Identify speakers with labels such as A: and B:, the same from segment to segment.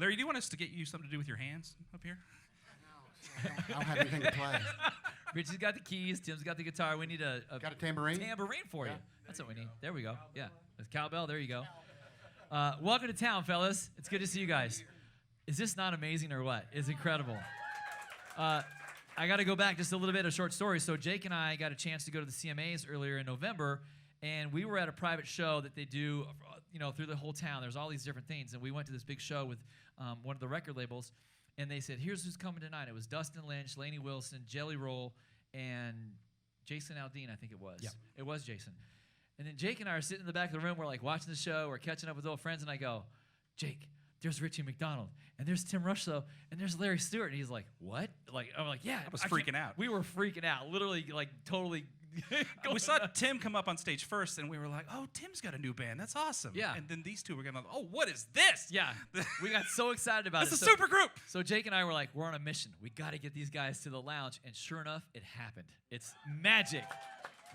A: Larry, do you want us to get you something to do with your hands up here?
B: No, I don't have anything to play.
C: Richie's got the keys. Tim's got the guitar. We need a
B: Got a tambourine?
C: Tambourine for you.
B: Yeah.
C: That's what we need. There we go. Yeah. With cowbell. There you go. Welcome to town, fellas. It's good to see you guys. Is this not amazing or what? It's incredible. I got to go back just a little bit, a short story. So Jake and I got a chance to go to the CMAs earlier in November, and we were at a private show that they do, through the whole town. There's all these different things, and we went to this big show with one of the record labels, and they said, here's who's coming tonight. It was Dustin Lynch, Lainey Wilson, Jelly Roll, and Jason Aldean, I think it was.
B: Yep.
C: It was Jason. And then Jake and I are sitting in the back of the room. We're like watching the show. We're catching up with old friends, and I go, Jake, there's Richie McDonald, and there's Tim Rushlow, and there's Larry Stewart. And he's like, what? I'm like, yeah.
A: I was freaking out.
C: We were freaking out, literally, like, totally.
A: We saw Tim come up on stage first, and we were like, oh, Tim's got a new band. That's awesome.
C: Yeah.
A: And then these two were going to, oh, what is this?
C: Yeah. We got so excited about it.
A: It's a super group.
C: So Jake and I were like, we're on a mission. We got to get these guys to the lounge. And sure enough, it happened. It's magic.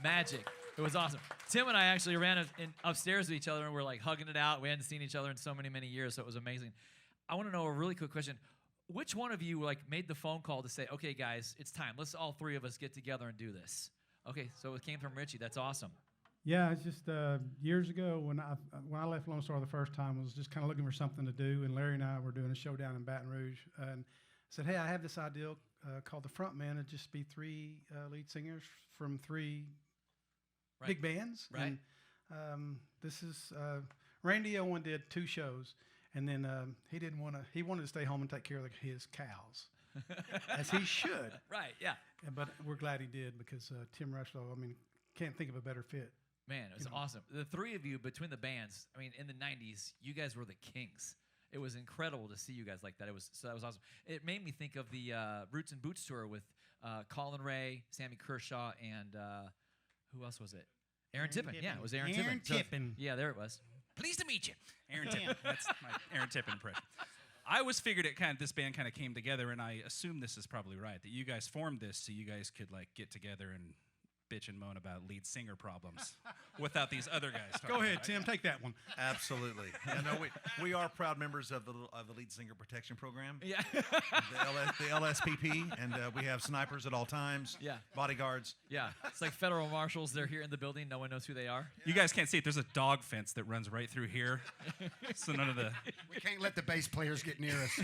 C: Magic. It was awesome. Tim and I actually ran upstairs with each other, and we're like hugging it out. We hadn't seen each other in so many years, so it was amazing. I want to know a really quick question. Which one of you made the phone call to say, okay, guys, it's time. Let's all three of us get together and do this? Okay, so it came from Richie. That's awesome.
D: Yeah, it's just years ago when I left Lone Star the first time, I was just kind of looking for something to do, and Larry and I were doing a show down in Baton Rouge, and I said, hey, I have this idea called the Frontmen. It'd just be three lead singers from three big bands.
C: Right.
D: And this is Randy Owen did 2 shows, and then he wanted to stay home and take care of his cows, as he should.
C: Right, yeah.
D: But we're glad he did, because Tim Rushlow, can't think of a better fit.
C: Man, it was awesome. The three of you between the bands, in the 90s, you guys were the kings. It was incredible to see you guys like that. That was awesome. It made me think of the Roots and Boots tour with Colin Ray, Sammy Kershaw, and who else was it? Aaron Tippin. Yeah, it was Aaron Tippin.
D: Aaron Tippin.
C: Yeah, there it was.
A: Pleased to meet you. Aaron Tippin. That's my Aaron Tippin impression. I always figured this band kind of came together, and I assume this is probably right, that you guys formed this so you guys could get together and bitch and moan about lead singer problems without these other guys.
D: Go ahead,
A: right?
D: Tim. Take that one.
E: Absolutely. We are proud members of the Lead Singer Protection Program.
C: Yeah.
E: The LSPP, and we have snipers at all times.
C: Yeah.
E: Bodyguards.
C: Yeah. It's like federal marshals. They're here in the building. No one knows who they are.
A: You guys can't see it. There's a dog fence that runs right through here. So none of the...
B: We can't let the bass players get near us.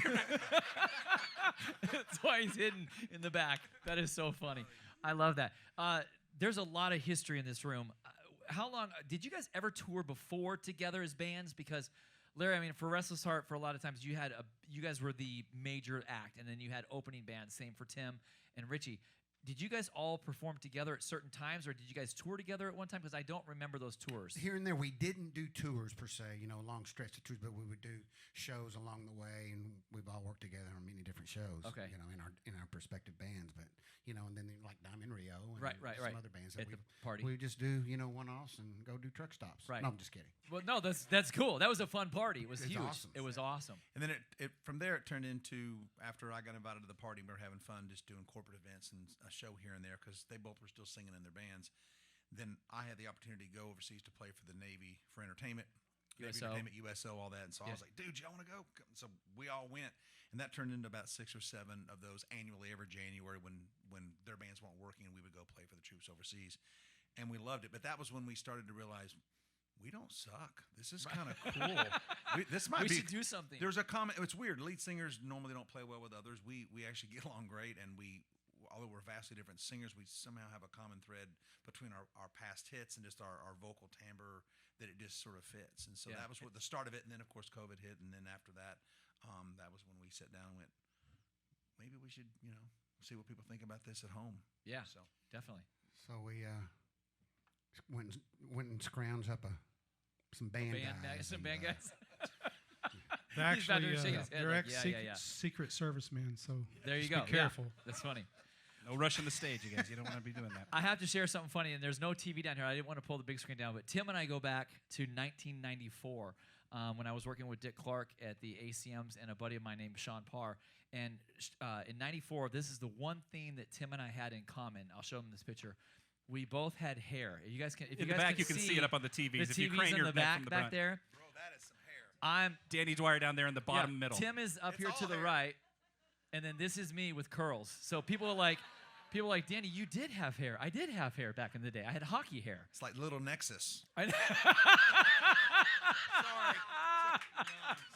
C: That's why he's hidden in the back. That is so funny. I love that. There's a lot of history in this room. How long did you guys ever tour before together as bands? Because Larry, for Restless Heart, for a lot of times you guys were the major act, and then you had opening bands. Same for Tim and Richie. Did you guys all perform together at certain times, or did you guys tour together at one time? Because I don't remember those tours.
B: Here and there, we didn't do tours per se, long stretch of tours, but we would do shows along the way, and we've all worked together on many different shows.
C: Okay.
B: In our respective bands, but and then like Diamond Rio and
C: right.
B: some other bands that
C: at the party.
B: We just do one-offs and go do truck stops.
C: Right.
B: No, I'm just kidding.
C: Well, no, that's cool. That was a fun party. It was huge.
B: Awesome.
C: It was awesome.
E: And then from there it turned into, after I got invited to the party, we were having fun just doing corporate events and a show here and there, because they both were still singing in their bands. Then I had the opportunity to go overseas to play for the Navy for entertainment.
C: USO.
E: Navy Entertainment, USO, all that. And so I was like, dude, y'all want to go? So we all went. And that turned into about 6 or 7 of those annually every January when their bands weren't working, and we would go play for the troops overseas. And we loved it. But that was when we started to realize, we don't suck. This is kind of cool. We
C: should do something.
E: There's a comment. It's weird. Lead singers normally don't play well with others. We actually get along great, and although we're vastly different singers, we somehow have a common thread between our past hits and just our vocal timbre, that it just sort of fits. And so that was what the start of it. And then, of course, COVID hit. And then after that, that was when we sat down and went, maybe we should, see what people think about this at home.
C: Yeah,
E: so
C: definitely.
B: So we went and scrounged up some band guys.
C: Some band guys.
D: They're actually
C: they're
D: Secret Servicemen, so
C: there you
D: just
C: go.
D: Be careful.
C: Yeah, that's funny.
A: No rushing the stage, you guys. You don't want to be doing that.
C: I have to share something funny, and there's no TV down here. I didn't want to pull the big screen down, but Tim and I go back to 1994 when I was working with Dick Clark at the ACMs and a buddy of mine named Sean Parr. And in 94, this is the one thing that Tim and I had in common. I'll show them this picture. We both had hair. You guys can, if
A: in
C: you
A: the
C: guys
A: back,
C: can
A: you can see it up on the TVs.
C: The
A: if you
C: TVs
A: crane
C: in
A: your
C: the
A: neck
C: back
A: from the
C: back
A: front.
C: there.
E: Bro, that is some hair.
C: I'm
A: Danny Dwyer down there in the bottom middle.
C: Tim is up
E: It's
C: here to
E: all
C: the
E: hair.
C: right, and then this is me with curls. So people are like, Danny, you did have hair. I did have hair back in the day. I had hockey hair.
E: It's like little Nexus.
C: I know.
E: Sorry.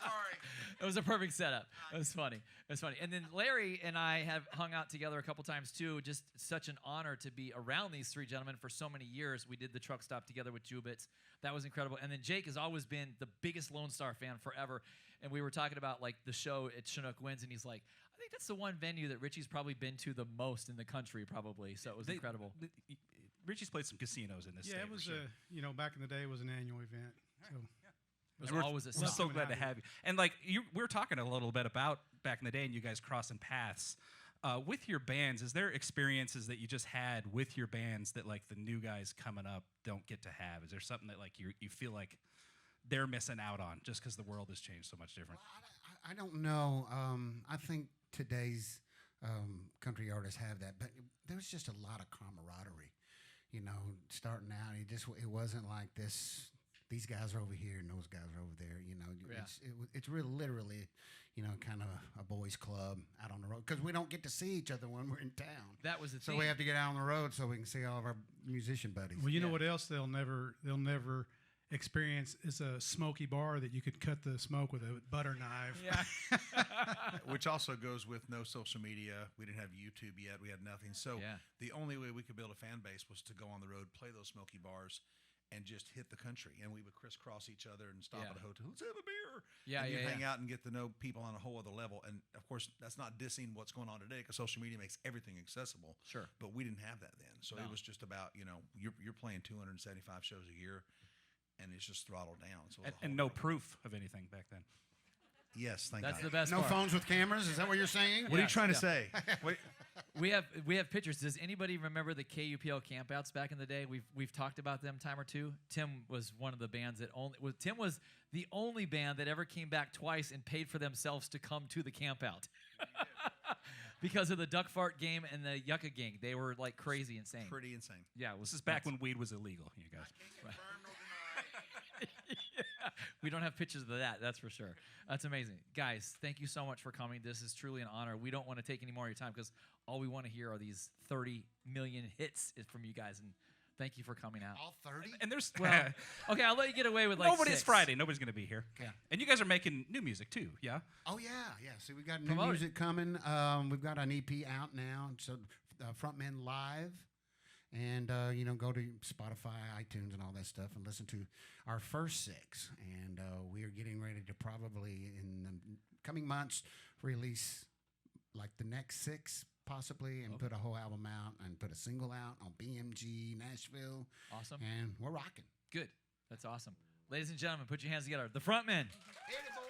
E: Sorry.
C: It was a perfect setup. It was funny. It was funny. And then Larry and I have hung out together a couple times too. Just such an honor to be around these three gentlemen for so many years. We did the truck stop together with Jubits. That was incredible. And then Jake has always been the biggest Lone Star fan forever. And we were talking about like the show at Chinook Winds, and he's like, I think that's the one venue that Richie's probably been to the most in the country, probably. So it was incredible.
A: Richie's played some casinos in this
D: Yeah,
A: state.
D: it was
A: for sure.
D: back in the day, it was an annual event. So
C: It was
A: We're-
C: always a
A: We're so
C: song.
A: glad to have you. And like we were talking a little bit about back in the day, and you guys crossing paths with your bands. Is there experiences that you just had with your bands that like the new guys coming up don't get to have? Is there something that like you feel like they're missing out on just because the world has changed so much different?
B: I don't know. I think today's country artists have that, but there was just a lot of camaraderie. You know, starting out, it wasn't like this. These guys are over here and those guys are over there. You know,
C: Yeah.
B: it's really literally, you know, kind of a boys' club out on the road because we don't get to see each other when we're in town.
C: That was the
B: So
C: thing.
B: we have to get out on the road so we can see all of our musician buddies.
D: well, you know
C: Yeah.
D: what else they'll never experience is a smoky bar that you could cut the smoke with a butter knife.
C: Yeah.
E: Which also goes with no social media. We didn't have YouTube yet. We had nothing. So
C: Yeah.
E: the only way we could build a fan base was to go on the road, play those smoky bars, and just hit the country. And we would crisscross each other and stop
C: Yeah.
E: at a hotel. Let's have a beer.
C: Yeah,
E: and
C: yeah,
E: you hang
C: yeah.
E: out and get to know people on a whole other level. And of course, that's not dissing what's going on today because social media makes everything accessible.
C: Sure.
E: But we didn't have that then. So
C: No.
E: it was just about, you know, you're playing 275 shows a year, and it's just throttled down. So it was a whole
A: And no
E: different-
A: proof of anything back then.
E: Yes, thank
C: That's
E: God.
C: the best
B: No
C: part.
B: phones with cameras? Is that what you're saying?
E: What are you
C: Yes,
E: trying
C: yeah.
E: to say? What,
C: We have pictures. Does anybody remember the KUPL campouts back in the day? We've talked about them time or two. Tim was one of the bands that Tim was the only band that ever came back twice and paid for themselves to come to the campout. Because of the duck fart game and the yucca gang. They were like crazy insane.
E: pretty insane.
C: Yeah, it was
A: This is back when weed was illegal, you guys.
C: we don't have pictures of that, that's for sure. That's amazing. Guys, thank you so much for coming. This is truly an honor. We don't want to take any more of your time because all we want to hear are these 30 million hits from you guys. And thank you for coming out.
B: All 30?
A: And there's
C: Well, okay, I'll let you get away with like
A: nobody. It's
C: 6.
A: Friday. Nobody's gonna be here.
C: Yeah.
A: And you guys are making new music too, yeah?
B: Oh, yeah. See, we got new
C: Promote it.
B: music coming. We've got an EP out now. So, Frontmen Live. And, you know, go to Spotify, iTunes, and all that stuff and listen to our first 6. And we are getting ready to probably, in the coming months, release like the next 6 possibly and put a whole album out and put a single out on BMG, Nashville.
C: Awesome.
B: And we're rocking.
C: Good. That's awesome. Ladies and gentlemen, put your hands together. The Frontmen.
B: Hit it, boys.